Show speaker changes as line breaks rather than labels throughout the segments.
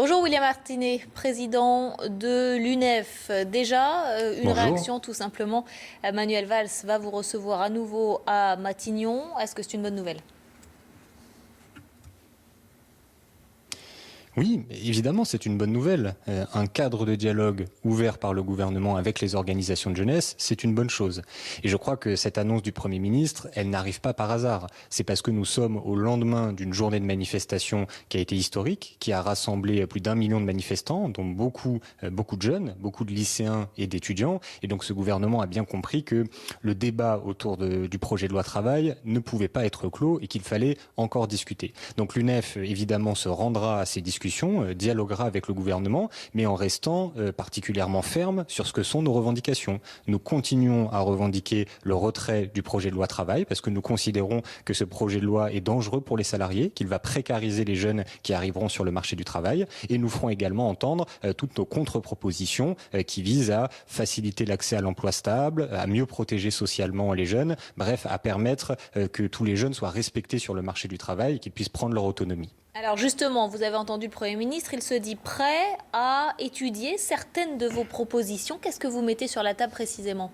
Bonjour William Martinet, président de l'UNEF. Déjà, une
Bonjour.
réaction tout simplement. Manuel Valls va vous recevoir à nouveau à Matignon. Est-ce que c'est une bonne nouvelle ?
Oui, évidemment, c'est une bonne nouvelle. Un cadre de dialogue ouvert par le gouvernement avec les organisations de jeunesse, c'est une bonne chose. Et je crois que cette annonce du Premier ministre, elle n'arrive pas par hasard. C'est parce que nous sommes au lendemain d'une journée de manifestation qui a été historique, qui a rassemblé plus d'1 million de manifestants, dont beaucoup de jeunes, beaucoup de lycéens et d'étudiants. Et donc ce gouvernement a bien compris que le débat autour du projet de loi travail ne pouvait pas être clos et qu'il fallait encore discuter. Donc l'UNEF, évidemment, se rendra à ces discussions, dialoguera avec le gouvernement, mais en restant particulièrement ferme sur ce que sont nos revendications. Nous continuons à revendiquer le retrait du projet de loi travail parce que nous considérons que ce projet de loi est dangereux pour les salariés, qu'il va précariser les jeunes qui arriveront sur le marché du travail, et nous ferons également entendre toutes nos contre-propositions qui visent à faciliter l'accès à l'emploi stable, à mieux protéger socialement les jeunes, bref, à permettre que tous les jeunes soient respectés sur le marché du travail et qu'ils puissent prendre leur autonomie.
Alors justement, vous avez entendu le Premier ministre, il se dit prêt à étudier certaines de vos propositions. Qu'est-ce que vous mettez sur la table précisément ?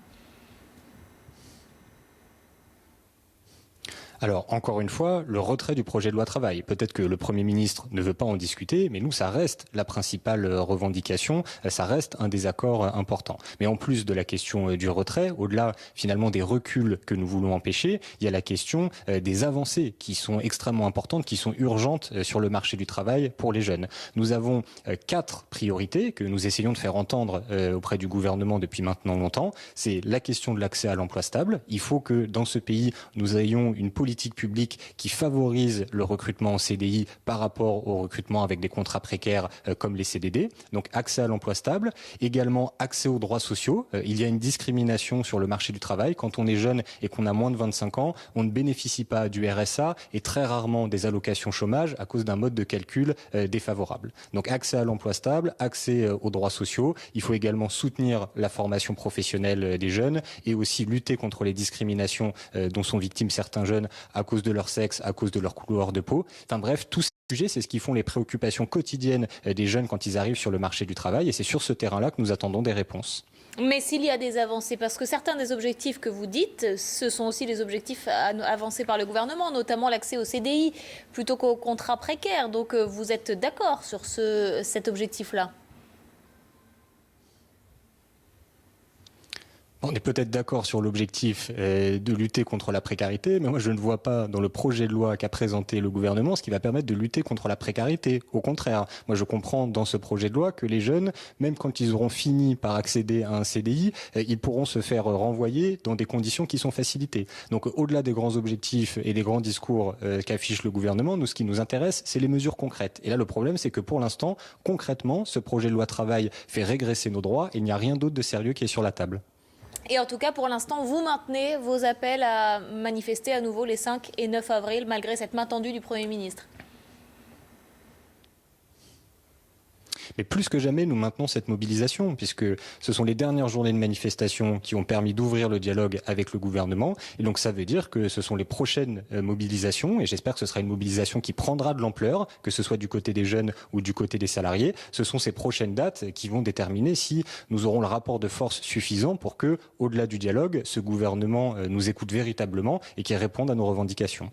Alors, encore une fois, le retrait du projet de loi travail. Peut-être que le Premier ministre ne veut pas en discuter, mais nous, ça reste la principale revendication, ça reste un désaccord important. Mais en plus de la question du retrait, au-delà finalement des reculs que nous voulons empêcher, il y a la question des avancées qui sont extrêmement importantes, qui sont urgentes sur le marché du travail pour les jeunes. Nous avons 4 priorités que nous essayons de faire entendre auprès du gouvernement depuis maintenant longtemps. C'est la question de l'accès à l'emploi stable. Il faut que dans ce pays, nous ayons une politique publique qui favorise le recrutement en CDI par rapport au recrutement avec des contrats précaires comme les CDD. Donc accès à l'emploi stable, également accès aux droits sociaux. Il y a une discrimination sur le marché du travail. Quand on est jeune et qu'on a moins de 25 ans, on ne bénéficie pas du RSA et très rarement des allocations chômage à cause d'un mode de calcul défavorable. Donc accès à l'emploi stable, accès aux droits sociaux. Il faut également soutenir la formation professionnelle des jeunes et aussi lutter contre les discriminations dont sont victimes certains jeunes à cause de leur sexe, à cause de leur couleur de peau. Enfin bref, tous ces sujets, c'est ce qui font les préoccupations quotidiennes des jeunes quand ils arrivent sur le marché du travail. Et c'est sur ce terrain-là que nous attendons des réponses.
Mais s'il y a des avancées, parce que certains des objectifs que vous dites, ce sont aussi les objectifs avancés par le gouvernement, notamment l'accès au CDI plutôt qu'au contrat précaire. Donc vous êtes d'accord sur cet objectif-là ?
On est peut-être d'accord sur l'objectif de lutter contre la précarité, mais moi je ne vois pas dans le projet de loi qu'a présenté le gouvernement ce qui va permettre de lutter contre la précarité. Au contraire, moi je comprends dans ce projet de loi que les jeunes, même quand ils auront fini par accéder à un CDI, ils pourront se faire renvoyer dans des conditions qui sont facilitées. Donc au-delà des grands objectifs et des grands discours qu'affiche le gouvernement, nous ce qui nous intéresse, c'est les mesures concrètes. Et là le problème c'est que pour l'instant, concrètement, ce projet de loi travail fait régresser nos droits et il n'y a rien d'autre de sérieux qui est sur la table.
Et en tout cas, pour l'instant, vous maintenez vos appels à manifester à nouveau les 5 et 9 avril, malgré cette main tendue du Premier ministre.
Mais plus que jamais, nous maintenons cette mobilisation, puisque ce sont les dernières journées de manifestation qui ont permis d'ouvrir le dialogue avec le gouvernement. Et donc ça veut dire que ce sont les prochaines mobilisations, et j'espère que ce sera une mobilisation qui prendra de l'ampleur, que ce soit du côté des jeunes ou du côté des salariés. Ce sont ces prochaines dates qui vont déterminer si nous aurons le rapport de force suffisant pour que, au-delà du dialogue, ce gouvernement nous écoute véritablement et qu'il réponde à nos revendications.